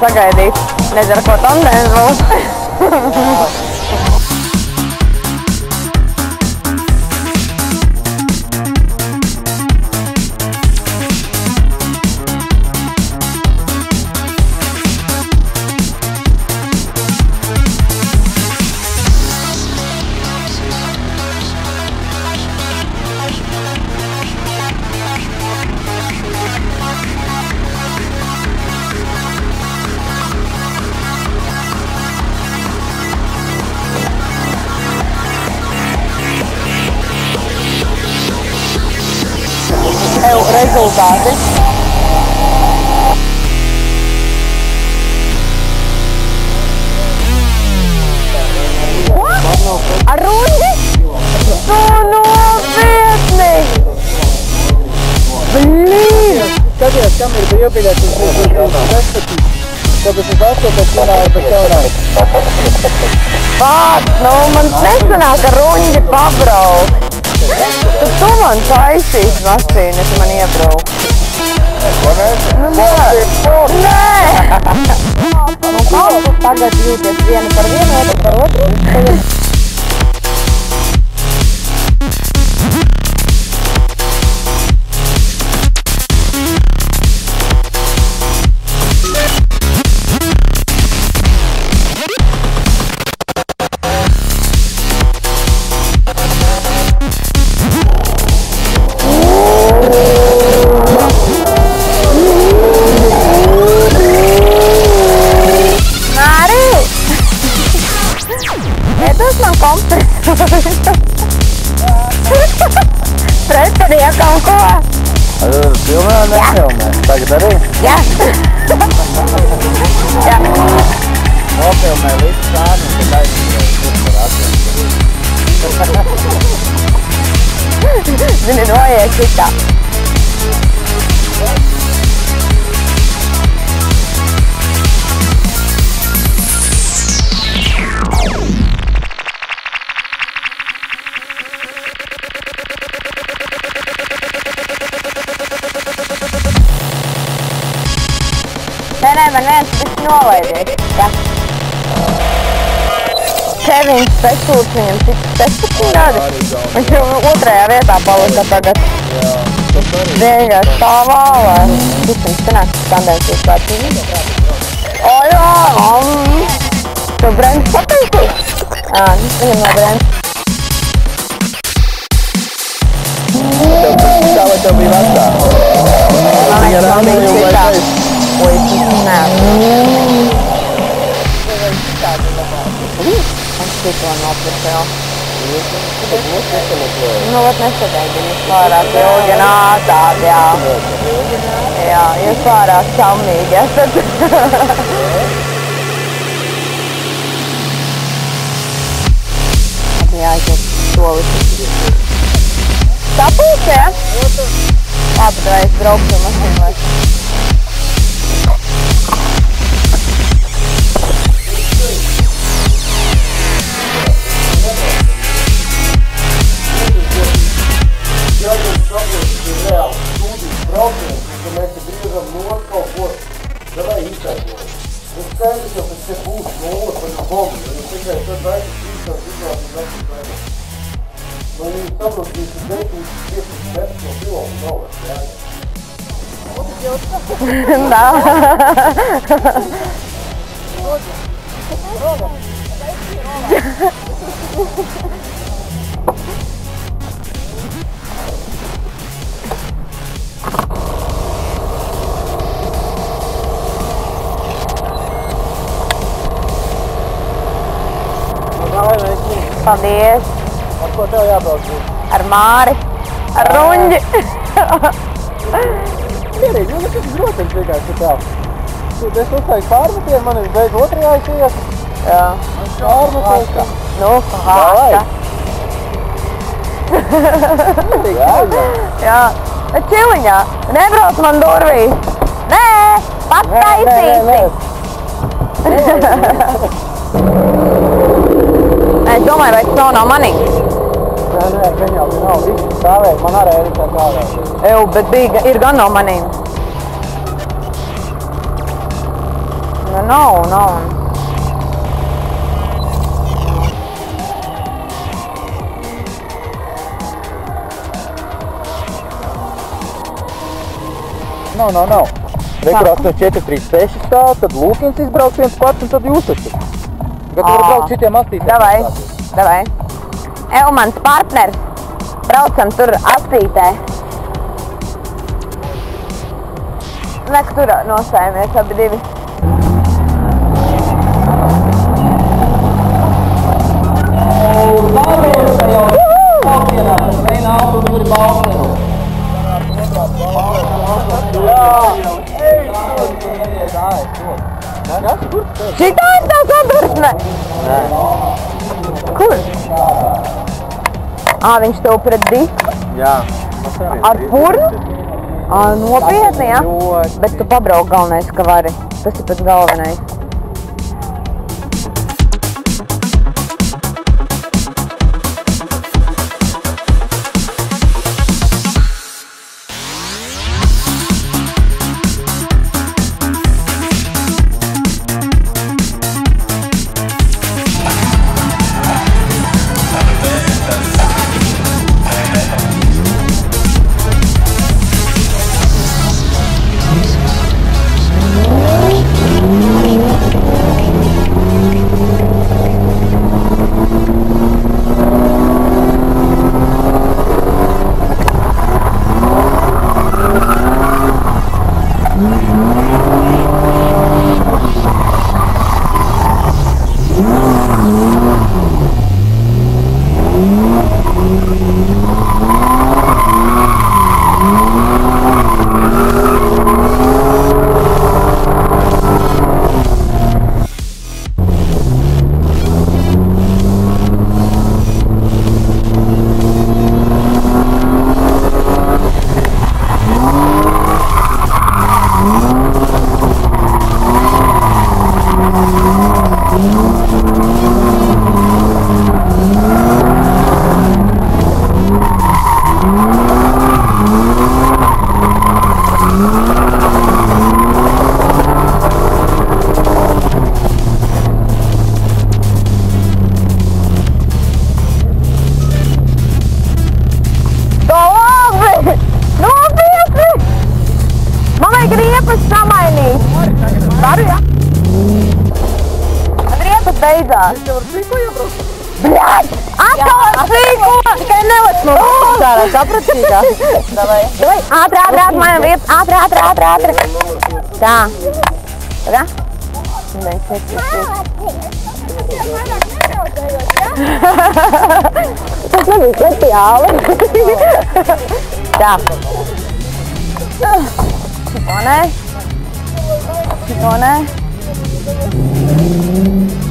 sagaidīt. Nezinu, ko tandēns būs. Rezultāti. Ar rundi? Tu nopietni! Blīd! Skaties, kam ir brīvbiļets uz respektīvi. Tāpēc es astoties runāju par tev. Vārds, nu man nesanāk ar rundi pabraukt. Tu man taisīsi mašīnu, ja man iebraukt. Nē! Nu kā tu tagad jūties vienu par vienu, otru par otru? Pretpadiet kaut ko! Filmē vai nefilmē? Tagad arī? Jā! Jā! Nofilmē visu sāni un tad aizsīja. Zini, noiet šitā. Nē, man viens bišķi nolaidies. Jā. Kevins Pekūrs, viņam cik 16 gadi. Viņš jau otrajā vietā palika tagad. Jā, tas arī. Vienkārši tā vālē. Visam sanāk, tandēsies vārtīgi. O jā! Tu Brents pateicīs? Jā, viņam no Brents. Tā vai tev bija vecā? Man liekas, man bija citā. Oi, nē. Es tikko nopirkēju. Nu, vat nesagaidīju, jūs pārāk ilgi nācāt, jā. Jā, jūs pārāk saumīgi esat. Jāiet solis. Sapūs, jā? Labi, tā es braukšu mašīnu vai. Paldies! Ar ko tev jābrauc būs? Ar Māri! Ar Ruņģi! Mierīgi, nu nekas grotams vienkārši tev. Es uzsāju pārmetienu, man ir beidz otrajā aizies. Jā. Pārmetienu kā? Nu, hāsta! Jā. Čiliņā! Nebrauc man durvīs! Nē! Pataisīsi! Es domāju, vai tas nav manī. Nē, gan jau nav. Visi stāvēja, man arī ir tā stāvēja. Bet ir gan no manīm. Nav. Nav. Rekur 8436 stāv, tad Lūkins izbrauc viens pats un tad jūs esat. Kad var braukt šitiem astītēm. Davai. Mans partners. Braucam tur astītē. Nek tur nosējamies abi divi. Šitā ir tā sadursme? Nē. Kur? Viņš tev pret disku? Jā. Ar purnu? Nopietni, ja? Bet tu pabrauk galvenais, ka vari. Tas ir pats galvenais. Beidzās. Viņš jau ar sīko iebraukt? Bļaļ! Atkal ar sīko! Tikai nevec no sārā, saprati sīkā? Davai. Ātri, mainam vietu. Ātri. Tā. Tagad? Tas nebija speciāli. Tā. Šitonē.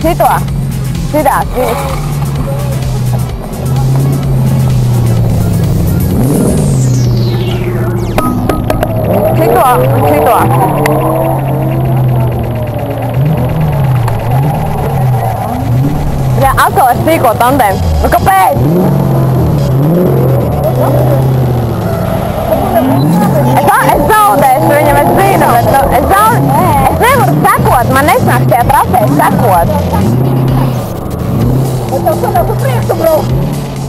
Šitās. Šito. Jā, atkal ar sīko tandēm. Nu, kāpēc? Es zaudēšu viņam, es zinu, bet es nevaru sekot, man nesnāk šajā trasē sekot. Bet tev sanāk uz priekšu braukt?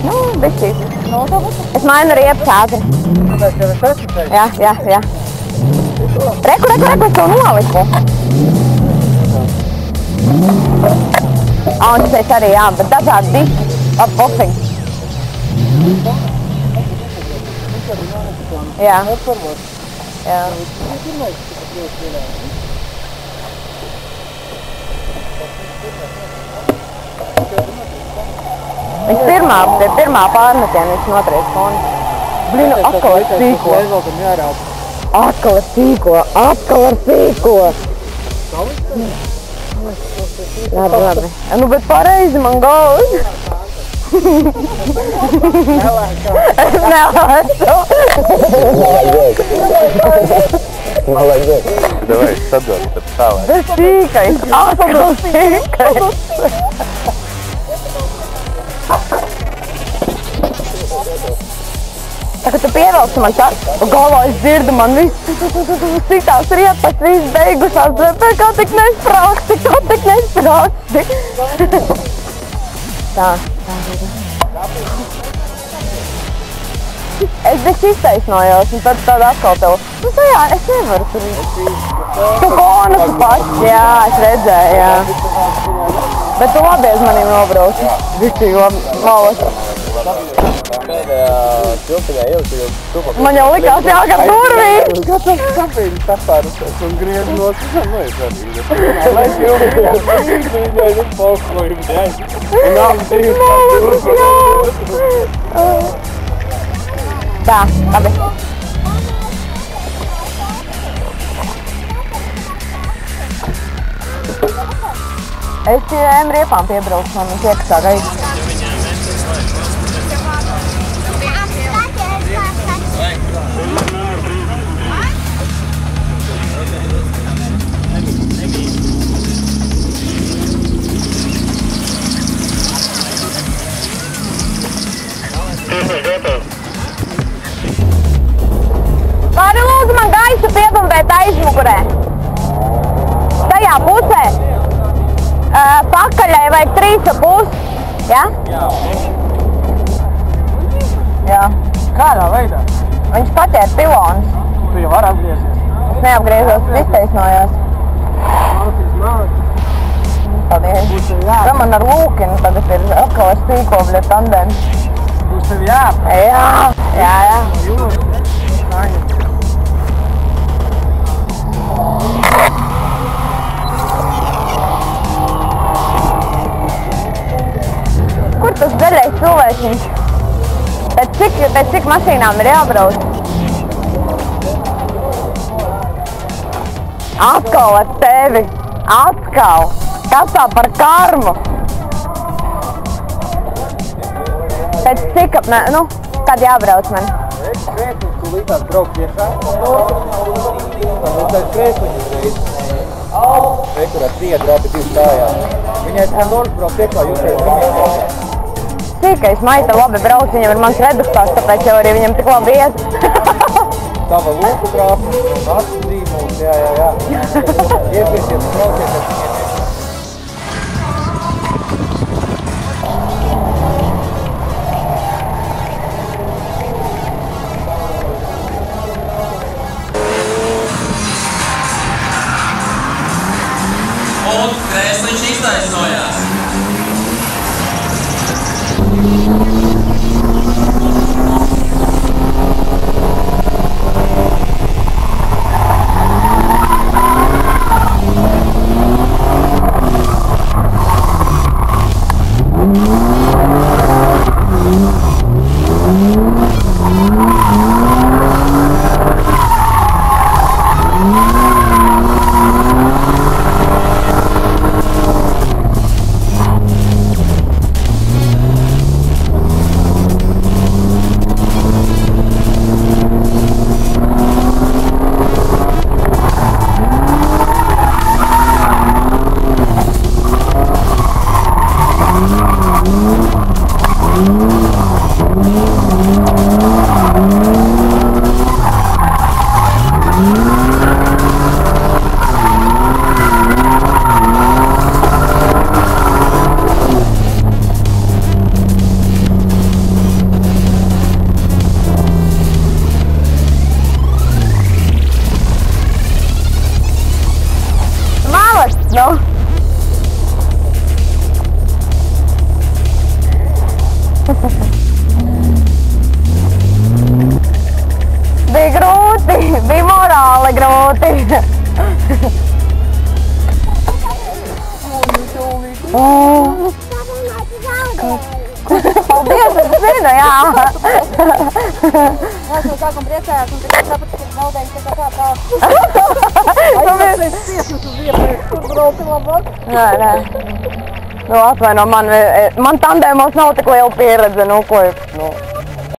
Nu, bišķīt. Es mainu riepas ātri. Tāpēc jau es esmu teicis. Jā. Reku, es to noliku. Un tas arī jā, bet dažādi diski. Pofīgi. Jā. Jā. Viņš pirmā pārmetiena, viņš notriec fonu. Blinu, atkal ar sīko. Atkal ar sīko. Labi. Nu, bet pareizi man gauz. Nelēšu. Молодец. Давай, садок, подставай. Да сикай, аткал сикай. Tā, kad tu pievelci man tā, galvā es dzirdu, man viss citās riepas, viss beigušās, bet kā tik nesprāksti. Tā. Es bišķi iztaisnojos, un tad atkal tev, jā, es nevaru tur. Tu bonusu pats, jā, es redzēju, jā. Bet tu labi aiz maniem nobrauci. Bišķīgi labi, malas. Man jau likās jāgat durvīs. Kāpēc sapārusās un griež nosisam noiesarīgi? Lai viņai palklojumi, jā. Un apdīvi tā, labi. Es pie riepām piebraucu, man piekasā gaisa. Vari lūdzu man gaisu piepumpēt aizmugurē. Tajā pusē. Pakaļai vajag 3,5. Ja? Jā. Kādā veidā? Viņš paķēra pilonus. Tu jau var atgriezties. Es neapgriezos, tas iztaisnojās. Paldies. Tā man ar lūkinu tagad ir atkal ar stīkobļa tandems. Būs tev jāpā? Jā. Kur tas zaļais cilvēciņš? Pēc cik mašīnām ir jābrauc? Atkal ar tevi. Atkal. Kas tā par karmu? Pēc cik kad jābrauc man? Krēsliņš, tu līdās braukt iekšā. Tad tas krēsliņš uzreiz. Rekurā 3 drabi 2 stājās. Viņai tā noļas braukt iekšā, jūs teikt viņai iekšā. Sīkais maita labi brauc, viņam ir mans reduktārs, tāpēc jau arī viņam tik labi iet. Tava lūku krāpums un acu zīmuls, jā. Iepriesiet, brauciet, kad viņiem Un krēsliņš iztaisnojās. Bija grūti, bija morāli grūti. Paldies, es zinu, jā. Es jau sākam priecājās, un tikai tāpēc, ka zaudējums ir tā tā. Es tieši uz iepriekš, tur brauci labāk. Nē. Atvaino, man tandēmos nav tik liela pieredze, ko